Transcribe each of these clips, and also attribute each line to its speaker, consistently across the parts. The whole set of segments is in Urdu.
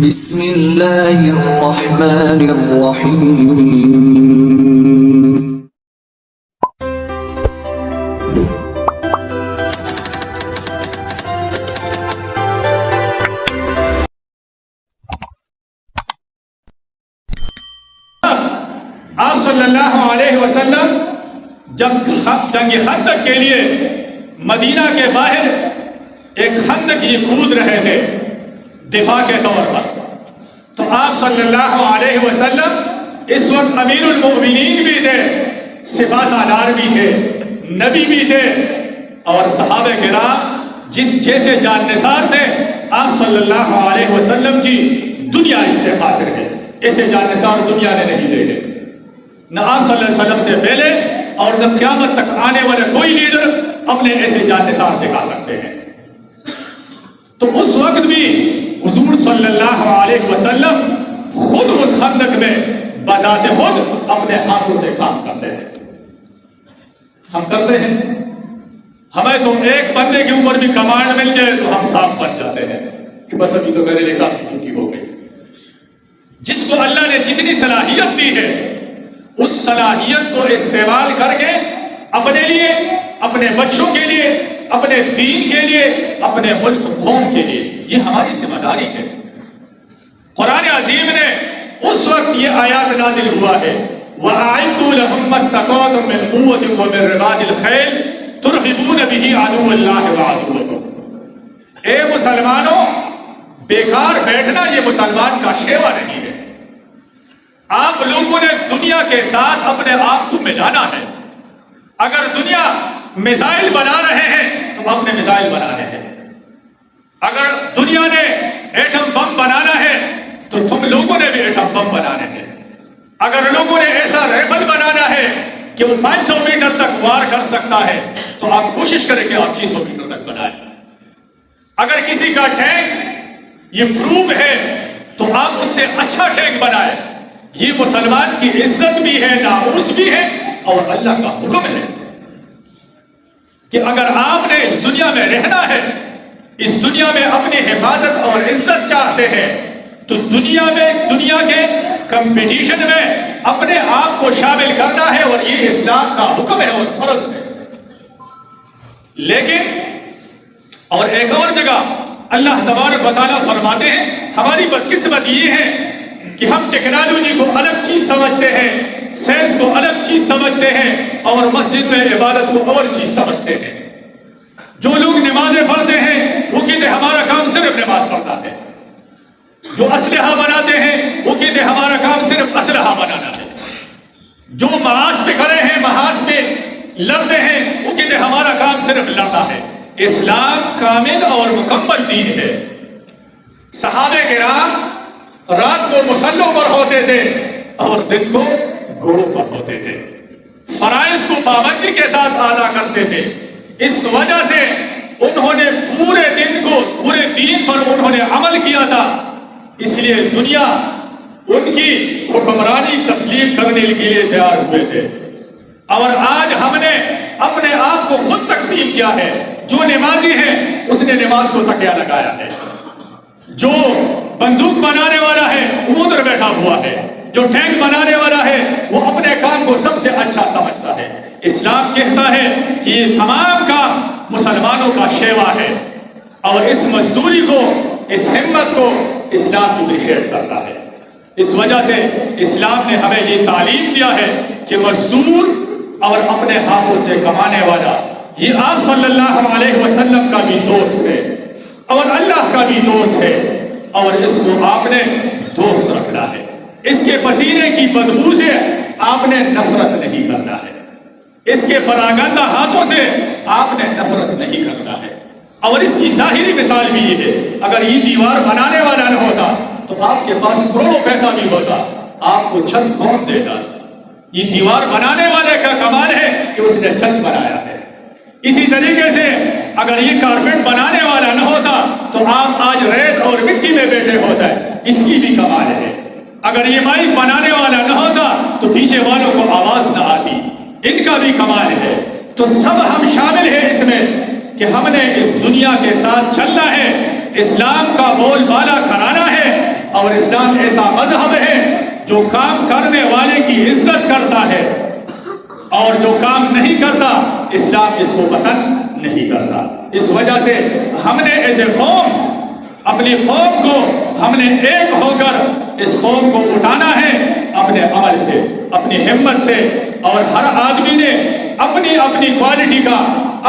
Speaker 1: بسم اللہ الرحمن الرحیم۔
Speaker 2: آپ صلی اللہ علیہ وسلم جب جنگ خندق کے لیے مدینہ کے باہر ایک خندق یہ کود رہے تھے دفاع کے طور پر، تو آپ صلی اللہ علیہ وسلم اس وقت امیر المؤمنین بھی تھے، سپہ سالار بھی تھے، نبی بھی تھے، اور صحابہ کرام جیسے جان نثار تھے۔ آپ صلی اللہ علیہ وسلم کی دنیا اس سے حاصل ہے، ایسے جان نثار دنیا نے نہیں دیکھے، نہ آپ صلی اللہ علیہ وسلم سے پہلے اور نہ قیامت تک آنے والے کوئی لیڈر اپنے ایسے جان نثار دکھا سکتے ہیں۔ تو اس وقت بھی حضور صلی اللہ علیہ وسلم خود اس خندق میں بذات خود اپنے ہاتھوں سے کام کرتے ہیں۔ ہم کرتے ہیں، ہمیں تو ایک بندے کے اوپر بھی کمانڈ مل جائے تو ہم صاف بن جاتے ہیں کہ بس ابھی تو میرے لیے کافی چھٹی ہو گئی۔ جس کو اللہ نے جتنی صلاحیت دی ہے اس صلاحیت کو استعمال کر کے اپنے لیے، اپنے بچوں کے لیے، اپنے دین کے لیے، اپنے ملک قوم کے لیے، یہ ہماری ذمہ داری ہے۔ قرآن عظیم نے اس وقت یہ آیات نازل ہوا ہے وَأَعِدُّوا لَهُم مَّا اسْتَطَعْتُم مِّن قُوَّةٍ وَمِن رِّبَاطِ الْخَيْلِ تُرْهِبُونَ بِهِ عَدُوَّ اللَّهِ وَعَدُوَّكُمْ۔ اے مسلمانوں، بیکار بیٹھنا یہ مسلمان کا شیوا نہیں ہے۔ آپ لوگوں نے دنیا کے ساتھ اپنے آپ کو ملانا ہے۔ اگر دنیا میزائل بنا رہے ہیں تو اپنے میزائل بنانے ہیں، اگر دنیا نے ایٹم بم بنانا ہے تو تم لوگوں نے بھی ایٹم بم بنانے ہیں، اگر لوگوں نے ایسا رائفل بنانا ہے کہ وہ 500 میٹر تک وار کر سکتا ہے تو آپ کوشش کریں کہ آپ 600 میٹر تک بنائیں۔ اگر کسی کا ٹینک یہ پروف ہے تو آپ اس سے اچھا ٹینک بنائیں۔ یہ مسلمان کی عزت بھی ہے، ناموس بھی ہے، اور اللہ کا حکم ہے کہ اگر آپ نے اس دنیا میں رہنا ہے، اس دنیا میں اپنی حفاظت اور عزت چاہتے ہیں تو دنیا کے کمپٹیشن میں اپنے آپ کو شامل کرنا ہے، اور یہ اسلام کا حکم ہے اور فرض ہے۔ لیکن اور ایک اور جگہ اللہ تبارک و تعالیٰ فرماتے ہیں ہماری بدقسمت یہ ہے کہ ہم ٹیکنالوجی کو الگ چیز سمجھتے ہیں، سائنس کو الگ چیز سمجھتے ہیں، اور مسجد میں عبادت کو اور چیز سمجھتے ہیں۔ جو لوگ نمازیں پڑھتے ہیں وہ کہتے ہیں ہمارا کام صرف نماز پڑھنا ہے، جو اسلحہ بناتے ہیں وہ کہتے ہیں ہمارا کام صرف اسلحہ بنانا ہے، جو معاش پہ کھڑے ہیں، محاذ پہ لڑتے ہیں، وہ کہتے ہیں ہمارا کام صرف لڑنا ہے۔ اسلام کامل اور مکمل دین ہے۔ صحابہ کرام رات کو مصلوں پر ہوتے تھے اور دن کو گھوڑوں پر ہوتے تھے، فرائض کو پابندی کے ساتھ ادا کرتے تھے۔ اس وجہ سے انہوں نے پورے دن کو، پورے دین پر انہوں نے عمل کیا تھا، اس لیے دنیا ان کی حکمرانی تسلیم کرنے کے لیے تیار ہوئے تھے۔ اور آج ہم نے اپنے آپ کو خود تقسیم کیا ہے۔ جو نمازی ہے اس نے نماز کو تکیہ لگایا ہے، جو بندوق بنانے والا ہے وہ ادھر بیٹھا ہوا ہے، جو ٹینک بنانے والا ہے وہ اپنے کام کو سب سے اچھا سمجھتا ہے۔ اسلام کہتا ہے کہ یہ تمام کام مسلمانوں کا شیوا ہے، اور اس مزدوری کو، اس ہمت کو اسلام اپریشیٹ کرتا ہے۔ اس وجہ سے اسلام نے ہمیں یہ تعلیم دیا ہے کہ مزدور اور اپنے ہاتھوں سے کمانے والا یہ آپ صلی اللہ علیہ وسلم کا بھی دوست ہے اور اللہ کا بھی دوست ہے، اور اس کو آپ نے دوست رکھنا ہے۔ اس کے پسینے کی بدبو سے آپ نے نفرت نہیں کرنا ہے، اس کے پراگندہ ہاتھوں سے آپ نے نفرت نہیں کرنا ہے۔ اور اس کی ظاہری مثال بھی یہ ہے، اگر یہ دیوار بنانے والا نہ ہوتا تو آپ کے پاس کروڑوں پیسہ بھی ہوتا، آپ کو چھت کون دیتا؟ یہ دیوار بنانے والے کا کمال ہے کہ اس نے چھت بنایا ہے۔ اسی طریقے سے اگر یہ کارپیٹ بنانے والا نہ ہوتا تو آپ آج ریت اور مٹی میں بیٹھے ہوتے، اس کی بھی کمال ہے۔ اگر یہ مائک بنانے والا نہ ہوتا تو پیچھے والوں کو آواز نہ آتی، ان کا بھی کمال ہے۔ تو سب ہم شامل ہیں اس میں کہ ہم نے اس دنیا کے ساتھ چلنا ہے، اسلام کا بول بالا کرانا ہے، اور اسلام ایسا مذہب ہے جو کام کرنے والے کی عزت کرتا ہے، اور جو کام نہیں کرتا اسلام اس کو پسند نہیں کرتا۔ اس وجہ سے ہم نے ایسے قوم، اپنی قوم کو ہم نے ایک ہو کر اس قوم کو اٹھانا ہے، اپنے عمل سے، اپنی ہمت سے، اور ہر آدمی نے اپنی اپنی کوالٹی کا،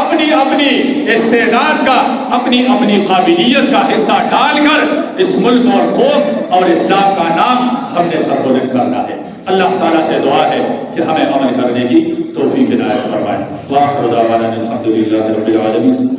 Speaker 2: اپنی اپنی استعداد کا، اپنی اپنی قابلیت کا حصہ ڈال کر اس ملک اور قوم اور اسلام کا نام ہم نے سربلند کرنا ہے۔ اللہ تعالیٰ سے دعا ہے کہ ہمیں عمل کرنے کی توفیق عنایت فرمائے۔ وآخر دعوانا الحمد للہ رب العالمین۔